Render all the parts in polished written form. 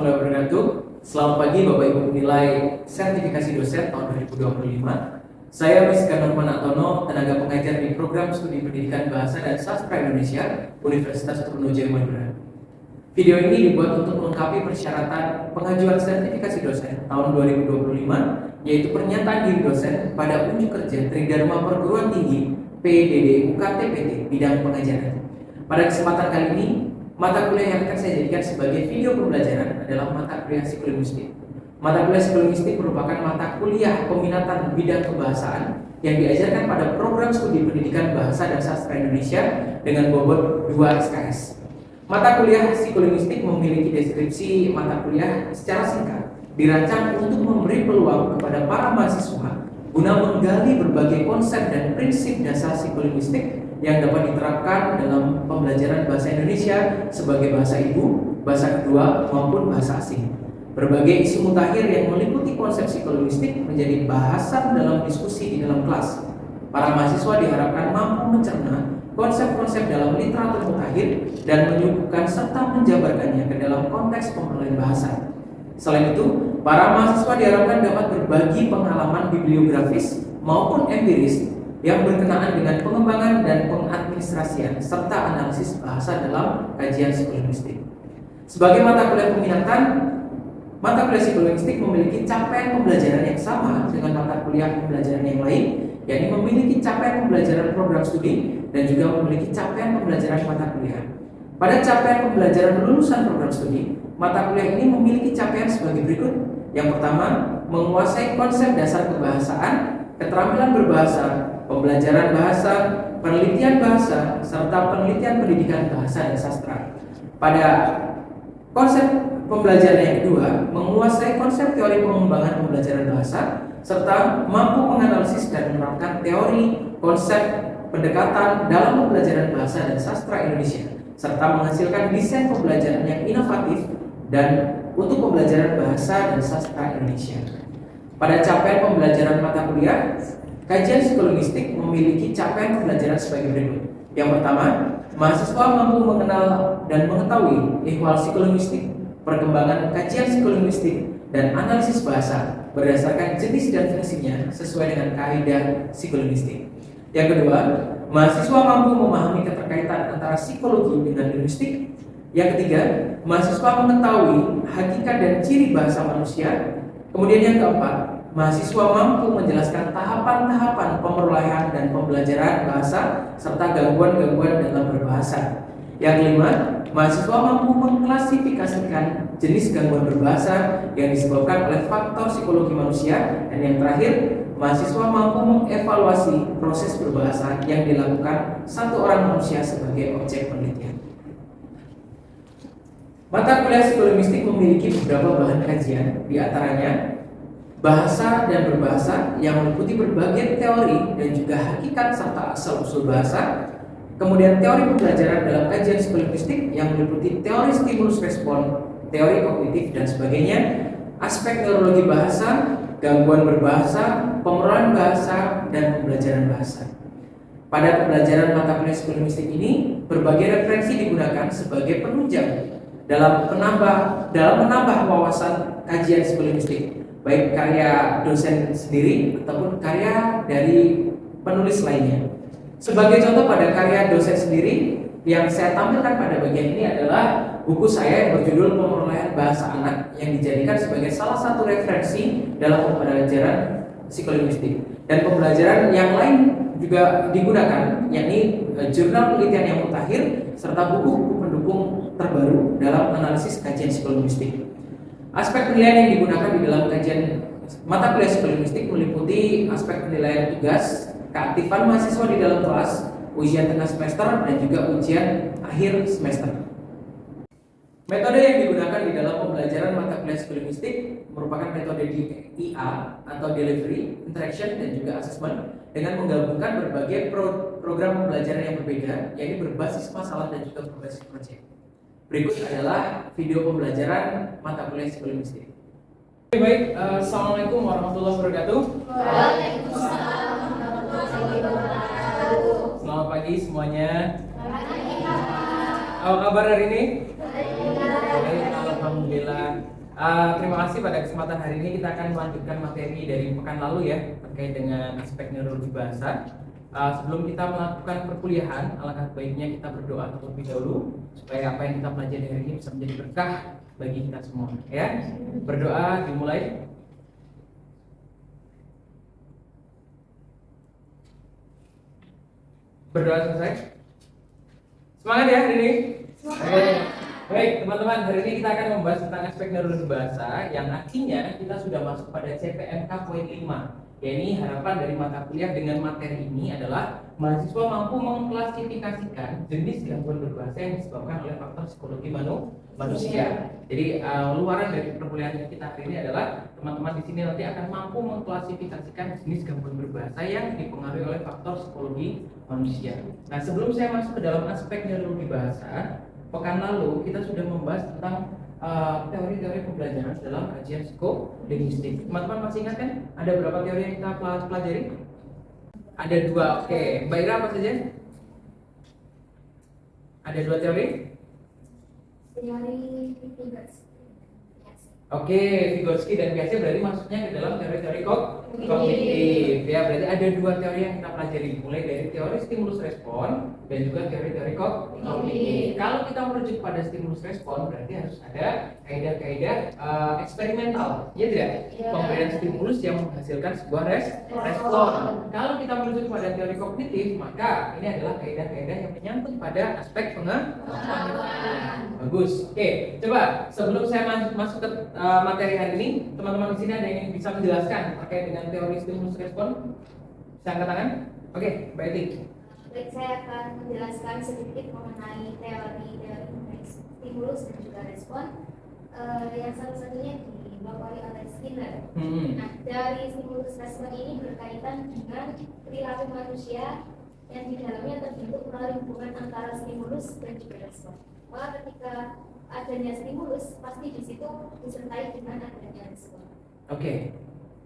warahmatullahi wabarakatuh. Selamat pagi Bapak Ibu penilai sertifikasi dosen tahun 2025. Saya Rizka Norman Atono, tenaga pengajar di Program Studi Pendidikan Bahasa dan Sastra Indonesia, Universitas Trunojoyo Madura. Video ini dibuat untuk melengkapi persyaratan pengajuan sertifikasi dosen tahun 2025, yaitu pernyataan diri dosen pada unjuk kerja Tridharma Perguruan Tinggi PDD UKT-PT bidang pengajaran. Pada kesempatan kali ini, mata kuliah yang akan saya jadikan sebagai video pembelajaran adalah mata kuliah psikolinguistik. Mata kuliah psikolinguistik merupakan mata kuliah peminatan bidang kebahasaan yang diajarkan pada Program Studi Pendidikan Bahasa dan Sastra Indonesia dengan bobot 2 SKS. Mata kuliah psikolinguistik memiliki deskripsi mata kuliah secara singkat, dirancang untuk memberi peluang kepada para mahasiswa guna menggali berbagai konsep dan prinsip dasar psikolinguistik yang dapat diterapkan dalam pembelajaran bahasa Indonesia sebagai bahasa ibu, bahasa kedua, maupun bahasa asing. Berbagai isu mutakhir yang meliputi konsep psikolinguistik menjadi bahasan dalam diskusi di dalam kelas. Para mahasiswa diharapkan mampu mencerna konsep-konsep dalam literatur mutakhir dan menyuguhkan serta menjabarkannya ke dalam konteks pemrograman bahasa. Selain itu, para mahasiswa diharapkan dapat berbagi pengalaman bibliografis maupun empiris yang berkenaan dengan pengembangan dan pengadministrasian serta analisis bahasa dalam kajian psikolinguistik. Sebagai mata kuliah peminatan, mata kuliah psikolinguistik memiliki capaian pembelajaran yang sama dengan mata kuliah pembelajaran yang lain, yakni memiliki capaian pembelajaran program studi dan juga memiliki capaian pembelajaran mata kuliah. Pada capaian pembelajaran lulusan program studi, mata kuliah ini memiliki capaian sebagai berikut. Yang pertama, menguasai konsep dasar kebahasaan, keterampilan berbahasa, pembelajaran bahasa, penelitian bahasa, serta penelitian pendidikan bahasa dan sastra. Pada konsep pembelajaran yang kedua, menguasai konsep teori pengembangan pembelajaran bahasa, serta mampu menganalisis dan menerapkan teori, konsep, pendekatan dalam pembelajaran bahasa dan sastra Indonesia, serta menghasilkan desain pembelajaran yang inovatif dan untuk pembelajaran bahasa dan sastra Indonesia. Pada capaian pembelajaran mata kuliah, kajian psikolinguistik memiliki capaian pembelajaran sebagai berikut. Yang pertama, mahasiswa mampu mengenal dan mengetahui ihwal psikolinguistik, perkembangan kajian psikolinguistik, dan analisis bahasa berdasarkan jenis dan fungsinya sesuai dengan kaidah psikolinguistik. Yang kedua, mahasiswa mampu memahami keterkaitan antara psikologi dengan linguistik. Yang ketiga, mahasiswa mengetahui hakikat dan ciri bahasa manusia. Kemudian yang keempat, mahasiswa mampu menjelaskan tahapan-tahapan pemerolehan dan pembelajaran bahasa serta gangguan-gangguan dalam berbahasa. Yang kelima, mahasiswa mampu mengklasifikasikan jenis gangguan berbahasa yang disebabkan oleh faktor psikologi manusia. Dan yang terakhir, mahasiswa mampu mengevaluasi proses berbahasa yang dilakukan satu orang manusia sebagai objek penelitian. Mata kuliah psikolinguistik memiliki beberapa bahan kajian, di antaranya bahasa dan berbahasa yang meliputi berbagai teori dan juga hakikat serta asal-usul bahasa. Kemudian teori pembelajaran dalam kajian psikolinguistik yang meliputi teori stimulus respon, teori kognitif dan sebagainya, aspek neurologi bahasa, gangguan berbahasa, pemerolehan bahasa, dan pembelajaran bahasa. Pada pembelajaran mata kuliah psikolinguistik ini, berbagai referensi digunakan sebagai penunjang dalam menambah wawasan kajian psikolinguistik, baik karya dosen sendiri ataupun karya dari penulis lainnya. Sebagai contoh pada karya dosen sendiri yang saya tampilkan pada bagian ini adalah buku saya yang berjudul Pemerolehan Bahasa Anak yang dijadikan sebagai salah satu referensi dalam pembelajaran psikolinguistik. Dan pembelajaran yang lain juga digunakan, yakni jurnal penelitian yang mutakhir serta buku-buku pendukung terbaru dalam analisis kajian psikolinguistik. Aspek penilaian yang digunakan di dalam kajian mata kuliah psikolinguistik meliputi aspek penilaian tugas, keaktifan mahasiswa di dalam kelas, ujian tengah semester, dan juga ujian akhir semester. Metode yang digunakan di dalam pembelajaran mata kuliah psikolinguistik merupakan metode DIA atau Delivery, Interaction, dan juga Assessment dengan menggabungkan berbagai program pembelajaran yang berbeda, yaitu berbasis masalah dan juga berbasis proyek. Berikut adalah video pembelajaran mata kuliah psikolinguistik. Baik, assalamualaikum warahmatullahi wabarakatuh. Waalaikumsalam warahmatullahi wabarakatuh. Selamat pagi semuanya. Selamat pagi, Pak. Apa kabar hari ini? Baik. Baik, alhamdulillah. Terima kasih pada kesempatan hari ini kita akan melanjutkan materi dari pekan lalu ya terkait dengan aspek neurologi bahasa. Sebelum kita melakukan perkuliahan, alangkah baiknya kita berdoa terlebih dahulu supaya apa yang kita pelajari hari ini bisa menjadi berkah bagi kita semua. Ya, berdoa dimulai. Berdoa selesai. Semangat ya hari ini. Baik teman-teman, hari ini kita akan membahas tentang aspek neurologi bahasa yang artinya kita sudah masuk pada CPMK poin 5. Ya, ini harapan dari mata kuliah dengan materi ini adalah mahasiswa mampu mengklasifikasikan jenis gangguan berbahasa yang disebabkan oleh faktor psikologi manusia. Jadi luaran dari perkuliahan kita hari ini adalah teman-teman di sini nanti akan mampu mengklasifikasikan jenis gangguan berbahasa yang dipengaruhi oleh faktor psikologi manusia. Nah, sebelum saya masuk ke dalam aspek neurologi bahasa, pekan lalu kita sudah membahas tentang teori-teori pembelajaran dalam kajian psikolinguistik. Teman-teman masih ingat kan? Ada berapa teori yang kita pelajari? Ada 2. Oke, Mbak Ira apa saja? Ada 2 teori? Teori Vygotsky. Oke, Vygotsky dan Piaget berarti maksudnya ke dalam teori-teori kognitif. Ya, berarti ada 2 teori yang kita pelajari, mulai dari teori stimulus respon dan juga teori-teori kognitif. Kalau kita merujuk pada stimulus respon, berarti harus ada kaidah-kaidah eksperimental, ya tidak? Ya. Pemberian stimulus yang menghasilkan sebuah respon. Kalau kita merujuk pada teori kognitif, maka ini adalah kaidah-kaidah yang menyangkut pada aspek pengetahuan. Bagus. Oke, coba sebelum saya masuk ke materi hari ini, teman-teman di sini ada yang bisa menjelaskan terkait dengan teori stimulus respon? Bisa angkat tangan? Oke, Mbak Eti. Baik, saya akan menjelaskan sedikit mengenai teori stimulus dan juga respon yang salah satunya dibawai oleh Skinner. Nah, teori stimulus respon ini berkaitan dengan perilaku manusia yang di dalamnya terbentuk melalui hubungan antara stimulus dan juga respon. Maka ketika adanya stimulus, pasti di situ disertai dengan adanya respon. Oke,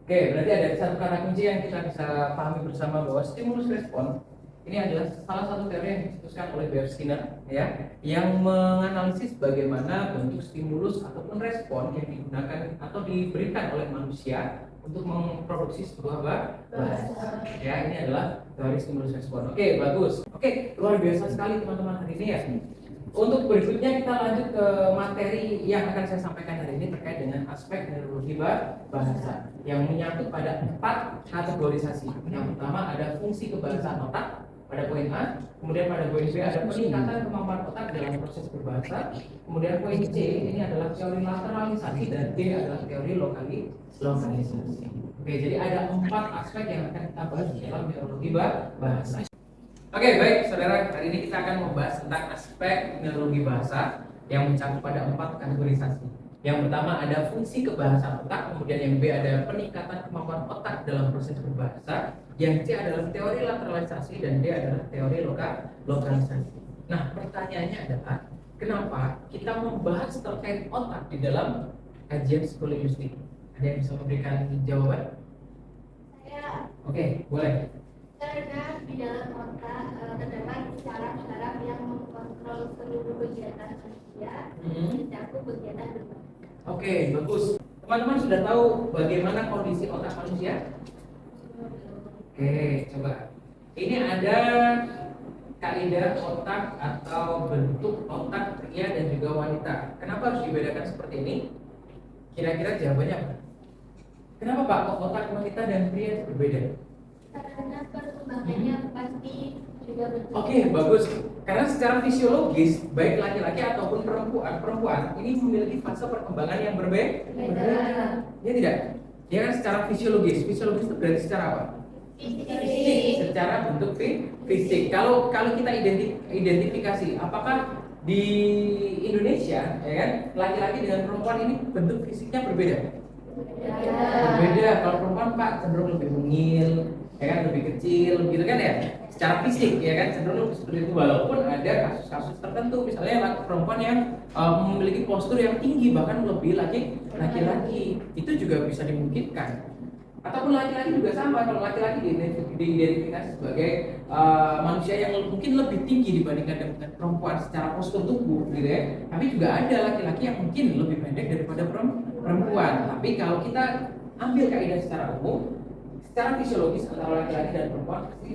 berarti ada satu kata kunci yang kita bisa pahami bersama bahwa stimulus respon ini adalah salah satu teori yang dicetuskan oleh B.F. Skinner, ya, yang menganalisis bagaimana bentuk stimulus ataupun respon yang digunakan atau diberikan oleh manusia untuk memproduksi sebuah bahasa. Ya, ini adalah teori stimulus respon. Oke, bagus. Oke, luar biasa sekali teman-teman hari ini ya. Untuk berikutnya kita lanjut ke materi yang akan saya sampaikan hari ini terkait dengan aspek neurologi bahasa yang menyangkut pada 4 kategorisasi. Yang pertama ada fungsi kebahasaan otak pada poin A, kemudian pada poin B ada peningkatan kemampuan otak dalam proses berbahasa, kemudian poin C ini adalah teori lateralisasi dan D adalah teori lokalisasi. Oke, jadi ada 4 aspek yang akan kita bahas dalam neurologi bahasa. Oke, baik saudara, hari ini kita akan membahas tentang aspek neurologi bahasa yang mencakup pada 4 kategorisasi. Yang pertama ada fungsi kebahasaan otak, kemudian yang B ada peningkatan kemampuan otak dalam proses berbahasa, yang C adalah teori lateralisasi dan D adalah teori lokalisasi. Nah, pertanyaannya adalah kenapa kita membahas terkait otak di dalam kajian psikolinguistik? Ada yang bisa memberikan jawaban? Saya Oke, boleh. karena di dalam otak terdapat saraf-saraf yang mengontrol seluruh kegiatan manusia, mencakup kegiatan berbahasa. Oke, bagus. Teman-teman sudah tahu bagaimana kondisi otak manusia? Oke, coba. Ini ada kaidah otak atau bentuk otak pria dan juga wanita. Kenapa harus dibedakan seperti ini? Kira-kira jawabannya apa? Kenapa Pak kok otak wanita dan pria itu berbeda? Karena perkembangannya pasti juga berbeda. Oke, bagus. Karena secara fisiologis, baik laki-laki ataupun perempuan ini memiliki fase perkembangan yang berbeda. Ya tidak? Ya kan secara fisiologis. Fisiologis itu berarti secara apa? Fisik. Secara bentuk fisik. Kalau kita identifikasi, apakah di Indonesia, ya kan, laki-laki dengan perempuan ini bentuk fisiknya berbeda? Berbeda. Kalau perempuan Pak cenderung lebih mungil, ya kan, lebih kecil, gitu kan ya, secara fisik, ya kan, cenderung lebih seperti itu. Walaupun ada kasus-kasus tertentu, misalnya perempuan yang memiliki postur yang tinggi, bahkan lebih laki-laki, itu juga bisa dimungkinkan. Ataupun laki-laki juga sama. Kalau laki-laki diidentifikasi sebagai manusia yang mungkin lebih tinggi dibandingkan dengan perempuan secara postur tubuh, gitu ya. Tapi juga ada laki-laki yang mungkin lebih pendek daripada perempuan. Tapi kalau kita ambil kaidah secara umum, secara fisiologis antara laki-laki dan perempuan pasti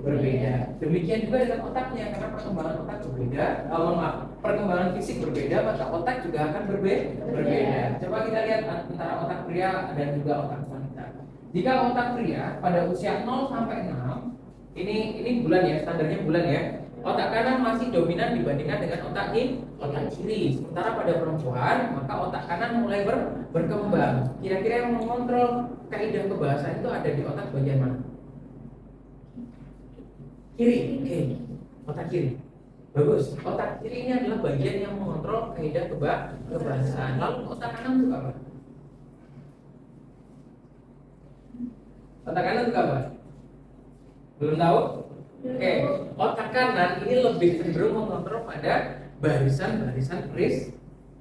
berbeda. Demikian juga dengan otaknya, karena perkembangan otak berbeda. Maaf, perkembangan fisik berbeda, maka otak juga akan berbeda. Coba kita lihat antara otak pria dan juga otak wanita. Jika otak pria pada usia 0 sampai 6, ini bulan ya, standarnya bulan ya. Otak kanan masih dominan dibandingkan dengan otak kiri. Sementara pada perempuan, maka otak kanan mulai berkembang. Kira-kira yang mengontrol kaidah kebahasaan itu ada di otak bagian mana? Kiri. Oke. Otak kiri. Bagus. Otak kiri ini adalah bagian yang mengontrol kaidah kebahasaan. Lalu otak kanan itu apa? Otak kanan itu apa? Belum tahu? Oke, otak kanan ini lebih cenderung mengontrol pada barisan-barisan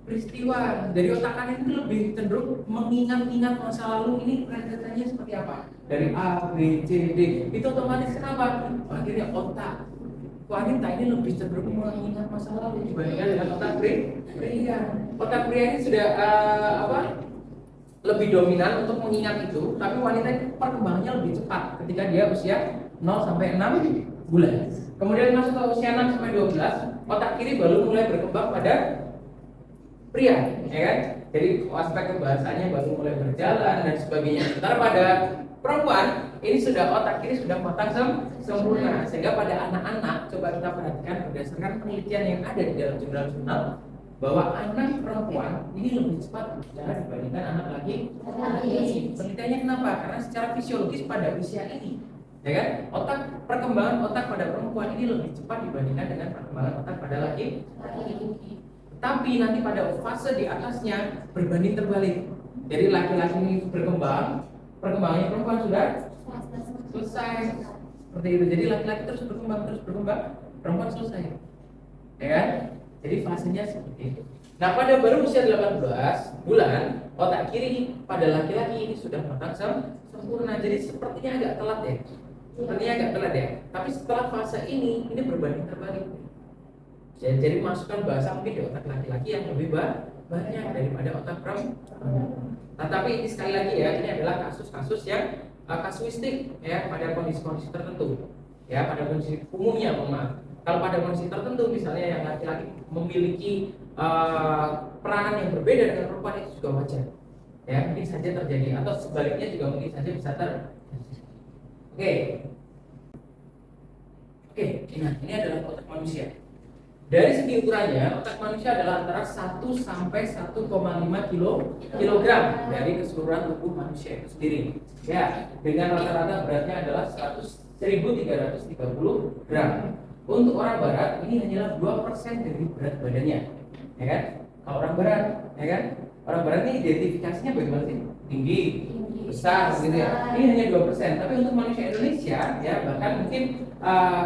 peristiwa. Jadi otak kanan itu lebih cenderung mengingat-ingat masa lalu, ini rentetannya seperti apa? Dari A, B, C, D. Itu otomatis kenapa? Akhirnya otak wanita ini lebih cenderung mengingat masa lalu dibandingkan dengan otak pria. Otak pria ini sudah lebih dominan untuk mengingat itu, tapi wanita itu perkembangannya lebih cepat ketika dia usia 0 sampai 6 bulan. Kemudian masuk ke usia 6 sampai 12, otak kiri baru mulai berkembang pada pria, ya kan? Jadi aspek kebahasannya baru mulai berjalan dan sebagainya. Sementara pada perempuan ini sudah otak kiri sudah matang sempurna, sehingga pada anak-anak coba kita perhatikan berdasarkan penelitian yang ada di dalam jurnal-jurnal bahwa anak perempuan ini lebih cepat berbicara dibandingkan anak laki-laki. Penelitiannya kenapa? Karena secara fisiologis pada usia ini, ya kan, perkembangan otak pada perempuan ini lebih cepat dibandingkan dengan perkembangan otak pada laki-laki. Tapi nanti pada fase di atasnya berbanding terbalik. Jadi laki-laki ini berkembang, perkembangannya perempuan sudah selesai. Seperti itu. Jadi laki-laki terus berkembang, perempuan selesai. Ya kan? Jadi fasenya seperti itu. Nah, pada baru usia 18 bulan, otak kiri pada laki-laki ini sudah matang sempurna. Jadi sepertinya agak telat ya. Tapi setelah fase ini berbanding terbalik. Jadi masukkan bahasa mungkin di otak laki-laki yang lebih banyak daripada otak perempuan. Nah, tapi ini sekali lagi ya, ini adalah kasus-kasus yang kasuistik ya, pada kondisi-kondisi tertentu. Ya, pada kondisi umumnya, maaf. Kalau pada kondisi tertentu, misalnya yang laki-laki memiliki peranan yang berbeda dengan perempuan, itu juga wajar. Ya, mungkin saja terjadi, atau sebaliknya juga mungkin saja bisa terjadi. Oke, nah ini adalah otak manusia. Dari segi ukurannya, otak manusia adalah antara 1 sampai 1,5 kilogram dari keseluruhan tubuh manusia itu sendiri. Ya, dengan rata-rata beratnya adalah 1.330 gram. Untuk orang barat ini hanyalah 2% dari berat badannya, ya kan? Kalau orang barat, ya kan? Orang barat ini identifikasinya bagaimana sih? Tinggi, besar, gitu ya. Ini hanya 2%. Tapi untuk manusia Indonesia, ya bahkan mungkin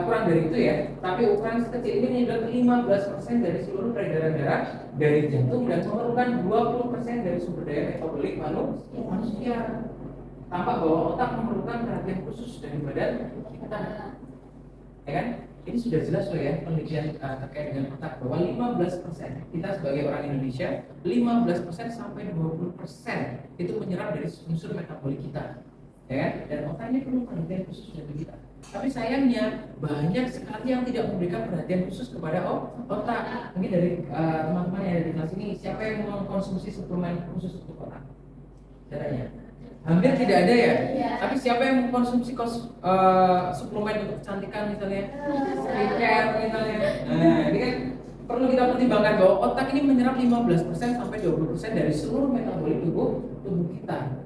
kurang dari itu ya. Tapi ukuran sekecil ini adalah 15% dari seluruh peredaran darah dari jantung dan memerlukan 20% dari sumber daya metabolik manusia. Tampak bahwa otak memerlukan perhatian khusus dari badan kita, ya kan? Ini sudah jelas loh ya penelitian terkait dengan otak bahwa 15% kita sebagai orang Indonesia 15% sampai 20% itu menyerap dari unsur metabolik kita, ya kan? Dan otak ini perlu perhatian khusus dari kita. Tapi sayangnya banyak sekali yang tidak memberikan perhatian khusus kepada otak. Mungkin dari teman-teman yang ada di kelas ini, siapa yang mengkonsumsi suplemen khusus untuk otak? Caranya? Hampir tidak ada ya. Tapi siapa yang mengkonsumsi suplemen untuk kecantikan misalnya, skincare misalnya. Nah, ini kan perlu kita pertimbangkan bahwa otak ini menyerap 15% sampai 20% dari seluruh metabolik tubuh kita.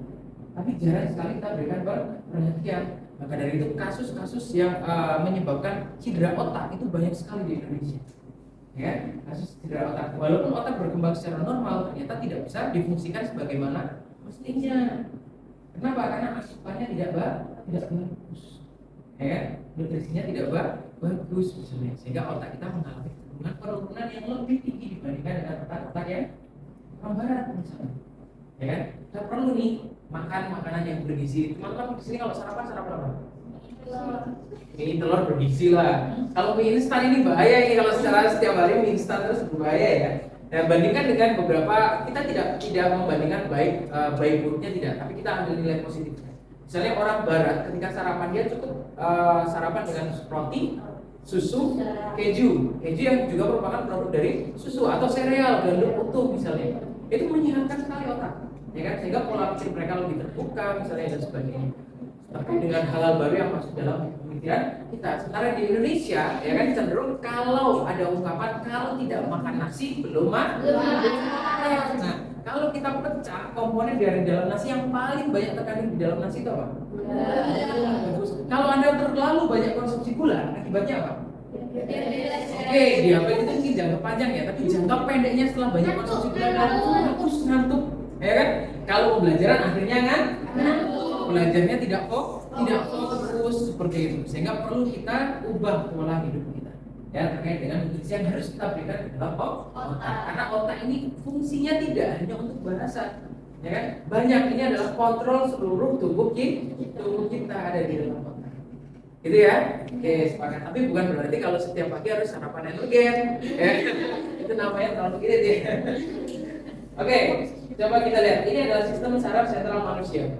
Tapi jarang sekali kita berikan perhatian. Maka dari itu kasus-kasus yang menyebabkan cedera otak itu banyak sekali di Indonesia. Ya, kasus cedera otak. Walaupun otak berkembang secara normal, ternyata tidak bisa difungsikan sebagaimana mestinya. Kenapa? Karena asupannya tidak bagus, ya, nutrisinya tidak bagus misalnya, sehingga otak kita mengalami penurunan yang lebih tinggi dibandingkan dengan otak-otak yang orang barat misalnya, ya kan? Kita perlu nih makan makanan yang bergizi. Teman-teman di sini kalau sarapan apa? Mie telur bergizi lah. Kalau mie instan ini bahaya ini, kalau secara setiap hari mie instan terus berbahaya ya. Nah, bandingkan dengan beberapa, kita tidak membandingkan baik buruknya tidak, tapi kita ambil nilai positifnya. Misalnya orang barat ketika sarapan dia cukup sarapan dengan roti, susu, keju yang juga merupakan produk dari susu, atau sereal, gandum utuh misalnya. Itu menyehatkan sekali otak, ya kan? Sehingga pola pikir mereka lebih terbuka misalnya dan sebagainya. Tapi dengan hal-hal baru yang masuk dalam pemikiran kita. Sementara di Indonesia, ya kan, cenderung kalau ada ungkapan kalau tidak makan nasi belum makan. Nah, kalau kita pecah komponen dari dalam nasi yang paling banyak terkandung di dalam nasi itu apa? Kalau Anda terlalu banyak konsumsi gula, akibatnya apa? Oke, diabetes itu mungkin jangka panjang ya, tapi jangka pendeknya setelah banyak konsumsi gula ngantuk, ya kan? Kalau pembelajaran akhirnya belajarnya tidak fokus seperti itu, sehingga perlu kita ubah pola hidup kita ya terkait dengan nutrisi yang harus kita berikan di dalam otak, karena otak ini fungsinya tidak hanya untuk bahasa, ya kan? Banyak, ini adalah kontrol seluruh tubuh kita ada di dalam otak, gitu ya. Oke, sepakat. Tapi bukan berarti kalau setiap pagi harus sarapan energen ya. Itu namanya terlalu irit ya. Oke, coba kita lihat, ini adalah sistem saraf sentral manusia.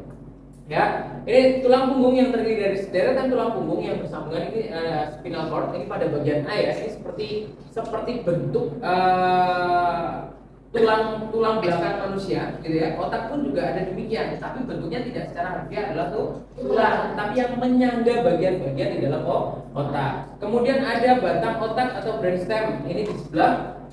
Ya, ini tulang punggung yang terdiri dari sederetan tulang punggung yang bersambungan, ini spinal cord, ini pada bagian A ya, ini seperti bentuk tulang belakang manusia, gitu ya. Otak pun juga ada demikian, tapi bentuknya tidak secara harfiah adalah tulang, tapi yang menyangga bagian-bagian di dalam otak. Kemudian ada batang otak atau brainstem, ini di sebelah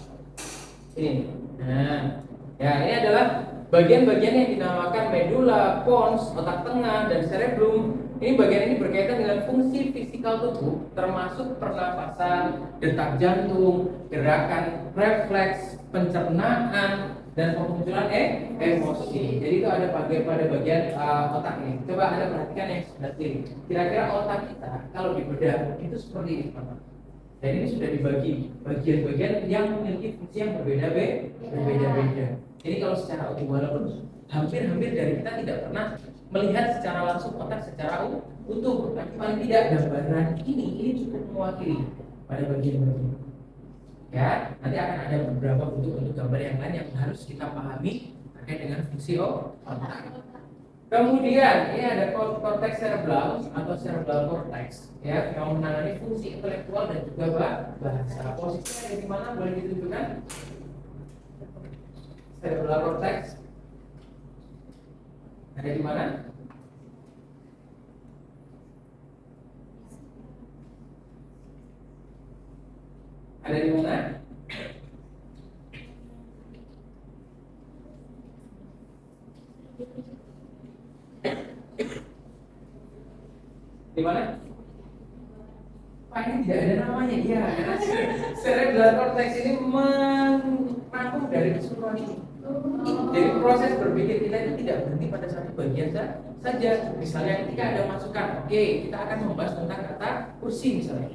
ini. Nah, ya ini adalah bagian-bagian yang dinamakan medula, pons, otak tengah, dan cerebrum. Ini bagian ini berkaitan dengan fungsi fisikal tubuh, termasuk pernapasan, detak jantung, gerakan refleks, pencernaan, dan pemunculan emosi. Jadi itu ada pada bagian otak ini. Coba Anda perhatikan yang sebelah kiri. Kira-kira otak kita kalau dibedah itu seperti ini, Pak. Dan ini sudah dibagi bagian-bagian yang memiliki fungsi yang berbeda-beda. Jadi kalau secara utuh, walaupun hampir dari kita tidak pernah melihat secara langsung otak secara utuh, tapi paling tidak gambaran ini cukup mewakili pada bagian-bagian. Ya, nanti akan ada beberapa bentuk gambar yang lain yang harus kita pahami terkait dengan fungsi otak. Kemudian ini ada korteks cerebral atau cerebral cortex ya, yang menangani fungsi intelektual dan juga bahasa. Posisinya ada di mana, boleh ditunjukkan? Cerebral cortex ada di mana? Ada di mana? Di mana? Pak, ini tidak ada namanya. Iya, karena cerebral cortex ini merangkum dari keseluruhan ini. Jadi proses berpikir kita itu tidak berhenti pada satu bagian saja. Misalnya ketika ada masukan, oke, kita akan membahas tentang kata kursi misalnya.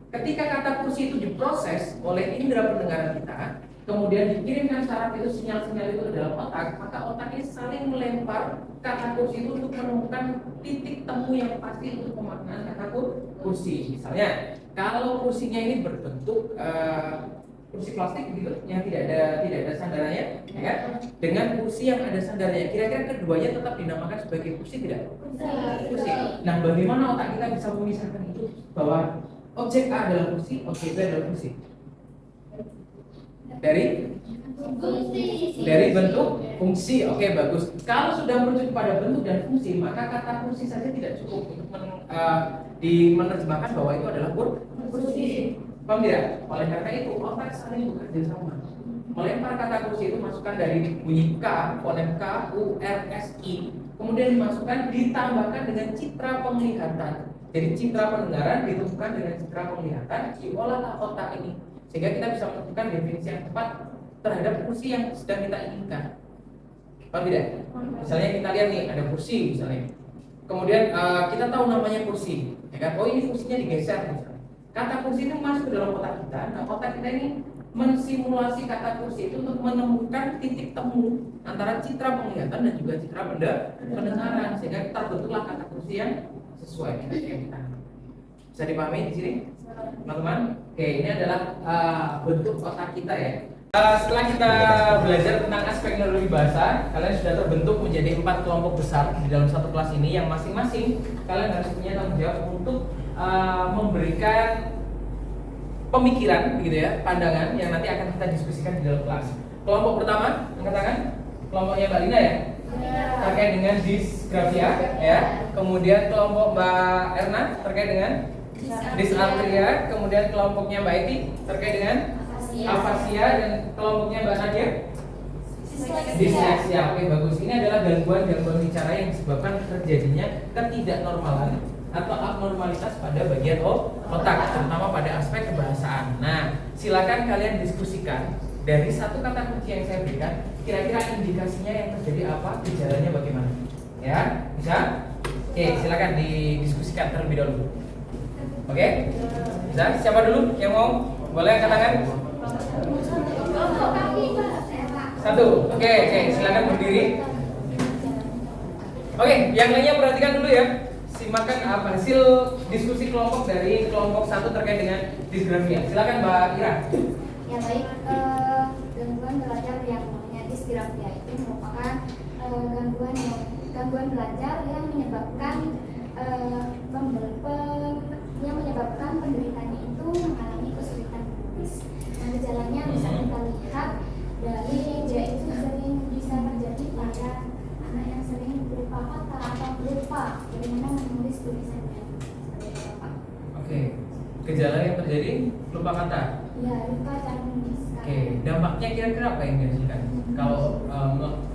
Ketika kata kursi itu diproses oleh indera pendengaran kita, kemudian dikirimkan saraf itu, sinyal-sinyal itu ke dalam otak, maka otak ini saling melempar kata kursi itu untuk menemukan titik temu yang pasti untuk pemaknaan kata kursi. Misalnya, kalau kursinya ini berbentuk kursi plastik gitu, yang tidak ada sandarannya, ya kan? Dengan kursi yang ada sandarannya, kira-kira keduanya tetap dinamakan sebagai kursi tidak? Kursi. Nah, bagaimana otak kita bisa memisahkan itu bahwa objek A adalah kursi, objek B adalah kursi? Dari bentuk fungsi. Oke, bagus. Kalau sudah merujuk pada bentuk dan fungsi, maka kata kursi saja tidak cukup untuk menerjemahkan bahwa itu adalah kursi. Paham tidak? Oleh karena itu otak saling bekerja sama. Melempar kata kursi itu masukkan dari bunyi K, fonem K, U, R, S, I, kemudian dimasukkan, ditambahkan dengan citra penglihatan. Jadi citra pendengaran ditemukan dengan citra penglihatan, diolahlah otak ini sehingga kita bisa menentukan definisi yang tepat terhadap kursi yang sedang kita inginkan. Paham tidak? Misalnya kita lihat nih, ada kursi misalnya. Kemudian kita tahu namanya kursi, ya kan? Oh, ini fungsinya digeser misalnya. Kata kursi ini masuk ke dalam otak kita. Nah, otak kita ini mensimulasi kata kursi itu untuk menemukan titik temu antara citra penglihatan dan juga citra pendengaran, sehingga terbentuklah kata kursi yang sesuai dengan yang kita. Bisa dipahami di sini, teman-teman? Oke, ini adalah bentuk otak kita ya. Setelah kita belajar tentang aspek neurologi bahasa, kalian sudah terbentuk menjadi 4 kelompok besar di dalam satu kelas ini, yang masing-masing kalian harus punya tanggung jawab untuk memberikan pemikiran, begitu ya, pandangan yang nanti akan kita diskusikan di dalam kelas. Kelompok pertama, angkat tangan. Kelompoknya Mbak Lina ya, terkait dengan dysgrafia ya. Kemudian kelompok Mbak Erna terkait dengan dysarthria. Kemudian kelompoknya Mbak Eti terkait dengan afasia, dan kelompoknya Mbak Nadia disleksia. Oke, bagus. Ini adalah gangguan bicara yang disebabkan terjadinya ketidaknormalan atau abnormalitas pada bagian otak, terutama pada aspek kebahasaan. Nah, silakan kalian diskusikan dari satu kata kunci yang saya berikan, kira-kira indikasinya yang terjadi apa, gejalanya bagaimana. Ya, bisa? Oke, silakan didiskusikan terlebih dahulu. Oke? Bisa? Siapa dulu yang mau? Boleh angkat tangan? Satu. Oke, silakan berdiri. Oke, yang lainnya perhatikan dulu ya. Simakkan hasil diskusi kelompok dari kelompok 1 terkait dengan dysgrafia. Silakan Mbak Ira. Ya baik, gangguan belajar yang namanya dysgrafia itu merupakan gangguan belajar yang menyebabkan penderitanya itu mengalami kesulitan menulis. Nah, gejalanya bisa kita lihat dari dia itu sering bisa terjadi pada anak yang sering berupa kata atau lupa bagaimana menulis tulisannya. Oke, gejala yang terjadi lupa kata. Ya, lupa cara menulis. Oke, dampaknya kira-kira apa yang dirasakan kalau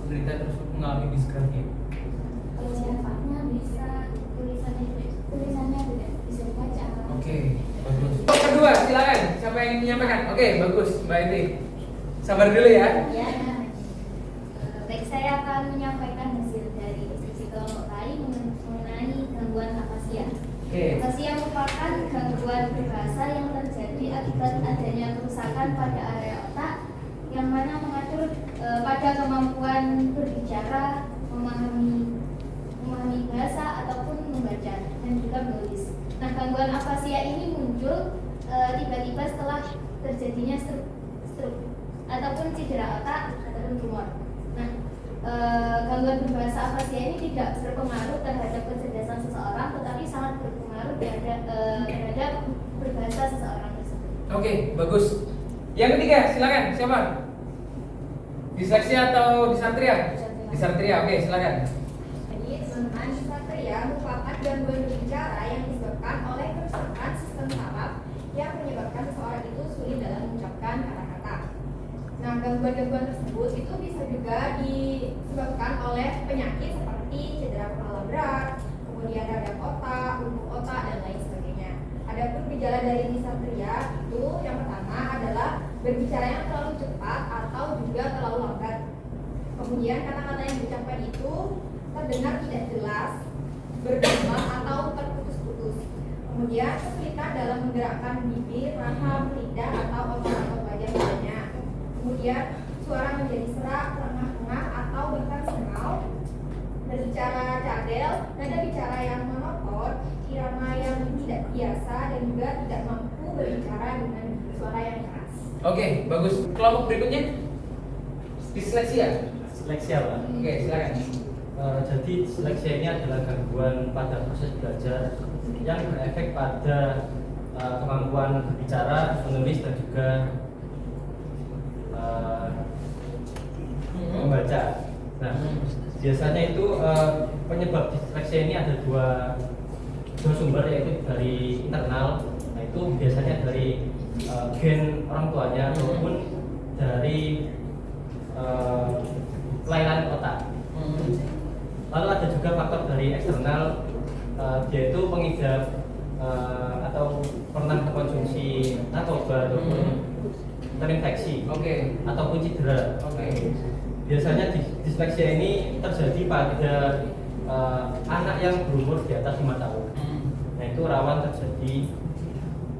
penderita terus mengalami dysgrafia? Dampaknya bisa tulisannya tidak bisa dibaca. Oke, bagus. Kedua, silakan. Siapa yang menyampaikan? Oke, bagus, Mbak Indi. Sabar dulu ya. Ya. Baik, saya akan menyampaikan hasil dari diskusi kelompok tadi mengenai gangguan afasia. Afasia merupakan gangguan berbahasa yang terjadi akibat adanya kerusakan pada area otak yang mana mengatur pada kemampuan berbicara, memahami bahasa ataupun membaca dan juga menulis. Nah, gangguan afasia ini muncul tiba-tiba setelah terjadinya stroke ataupun cedera otak ataupun tumor. Nah, gangguan berbahasa afasia ini tidak berpengaruh terhadap kecerdasan seseorang, tetapi sangat berpengaruh terhadap berbahasa seseorang tersebut. Oke, bagus. Yang ketiga, silakan. Siapa? Disleksia atau dysarthria? Dysarthria. Oke, silakan. Jadi, teman-teman, dysarthria merupakan gangguan berbicara yang disebabkan oleh kerusakan sistem saraf yang menyebabkan seseorang itu sulit dalam mengucapkan kata-kata. Nah, gangguan-gangguan tersebut itu bisa juga disebabkan oleh penyakit seperti cedera kepala berat, kemudian radang otak, lumpuh otak, dan lain sebagainya. Adapun gejala dari dysarthria itu yang pertama adalah berbicara yang terlalu cepat atau juga terlalu lambat. Kemudian kata-kata yang diucapkan itu terdengar tidak jelas, bergema atau terputus-putus. Kemudian kesulitan dalam menggerakkan bibir, rahang, lidah atau otot-otot wajah lainnya. Kemudian suara menjadi serak, lengah-lengah atau bahkan sengal, berbicara cadel, nada bicara yang monoton, irama yang tidak biasa, dan juga tidak mampu berbicara dengan suara yang keras. Oke, bagus. Kelompok berikutnya disleksia. Disleksia, Pak. Oke, silakan. Jadi disleksia ini adalah gangguan pada proses belajar yang berefek pada kemampuan berbicara, menulis, dan juga membaca. Nah, biasanya itu penyebab disleksia ini ada dua sumber, yaitu dari internal. Nah, itu biasanya dari gen orang tuanya maupun dari kelainan otak. Lalu ada juga faktor dari eksternal, yaitu pengidap atau pernah mengkonsumsi narkoba ataupun terinfeksi, ataupun cedera. Biasanya disleksia ini terjadi pada anak yang berumur di atas 5 tahun. Nah, itu rawan terjadi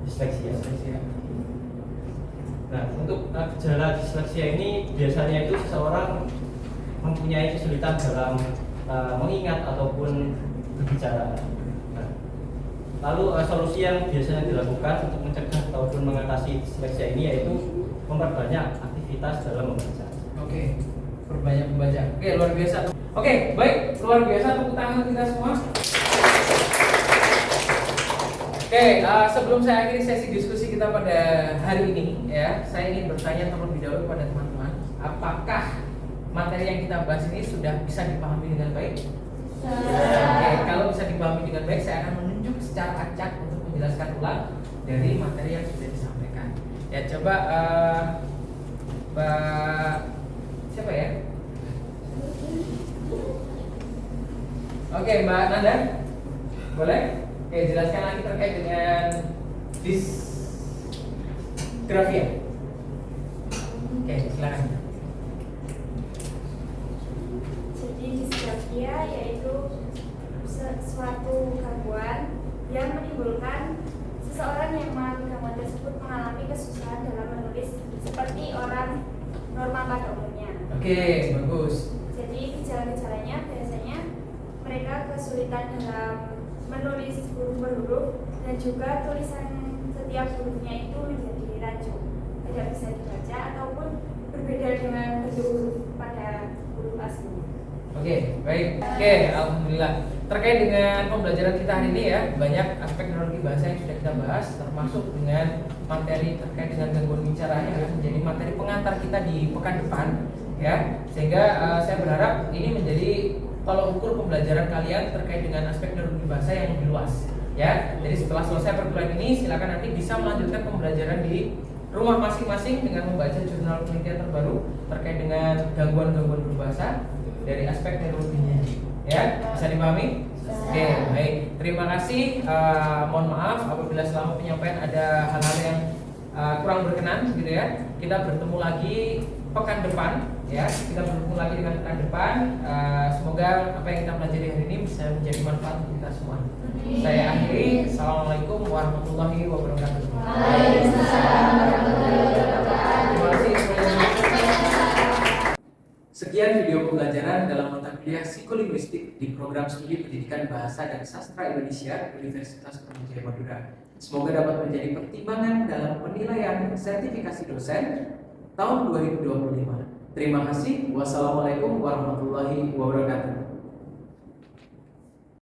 disleksia. disleksia. Nah, untuk gejala disleksia ini biasanya itu seseorang mempunyai kesulitan dalam mengingat ataupun berbicara. Nah, lalu solusi yang biasanya dilakukan untuk mencegah ataupun mengatasi disleksia ini yaitu memperbanyak aktivitas dalam membaca. Oke, perbanyak membaca. Oke, luar biasa. Oke, baik, luar biasa tepuk tangan kita semua. Oke, sebelum saya akhiri sesi diskusi kita pada hari ini, ya, saya ingin bertanya terlebih dahulu pada teman-teman, apakah materi yang kita bahas ini sudah bisa dipahami dengan baik? Oke, kalau bisa dipahami dengan baik, saya akan menunjuk secara acak untuk menjelaskan ulang dari materi yang sudah disampaikan. Ya, coba Mbak siapa ya? Oke, Mbak Nanda, boleh? Oke, jelaskan lagi terkait dengan disgrafia. Oke, silakan. Jadi disgrafia yaitu suatu gangguan yang menimbulkan seseorang yang mengalami gangguan tersebut mengalami kesusahan dalam menulis seperti orang normal pada umumnya. Oke, bagus. Jadi gejala-gejalanya biasanya mereka kesulitan dalam menulis huruf per huruf dan juga tulisan setiap hurufnya itu menjadi rancu, tidak bisa dibaca ataupun berbeda dengan bentuk huruf pada huruf aslinya. Oke, baik. Oke, alhamdulillah. Terkait dengan pembelajaran kita hari ini ya, banyak aspek neurologi bahasa yang sudah kita bahas, termasuk dengan materi terkait dengan gangguan bicara yang akan menjadi materi pengantar kita di pekan depan, ya. Sehingga saya berharap ini menjadi tolok ukur pembelajaran kalian terkait dengan aspek neurologi bahasa yang lebih luas, ya. Jadi setelah selesai perkuliahan ini, silakan nanti bisa melanjutkan pembelajaran di rumah masing-masing dengan membaca jurnal penelitian terbaru terkait dengan gangguan-gangguan berbahasa dari aspek neurologinya, ya. Bisa dipahami? Oke, baik. Terima kasih. Mohon maaf apabila selama penyampaian ada hal-hal yang kurang berkenan, gitu ya. Kita bertemu lagi pekan depan, ya. Kita bertemu lagi dengan pekan depan. Semoga apa yang kita pelajari hari ini bisa menjadi manfaat untuk kita semua. Saya akhiri. Assalamualaikum warahmatullahi wabarakatuh. Terima kasih. Sekian video pembelajaran dalam mata kuliah psikolinguistik di program studi pendidikan bahasa dan sastra Indonesia Universitas Brawijaya Madura. Semoga dapat menjadi pertimbangan dalam penilaian sertifikasi dosen tahun 2025. Terima kasih. Wassalamualaikum warahmatullahi wabarakatuh.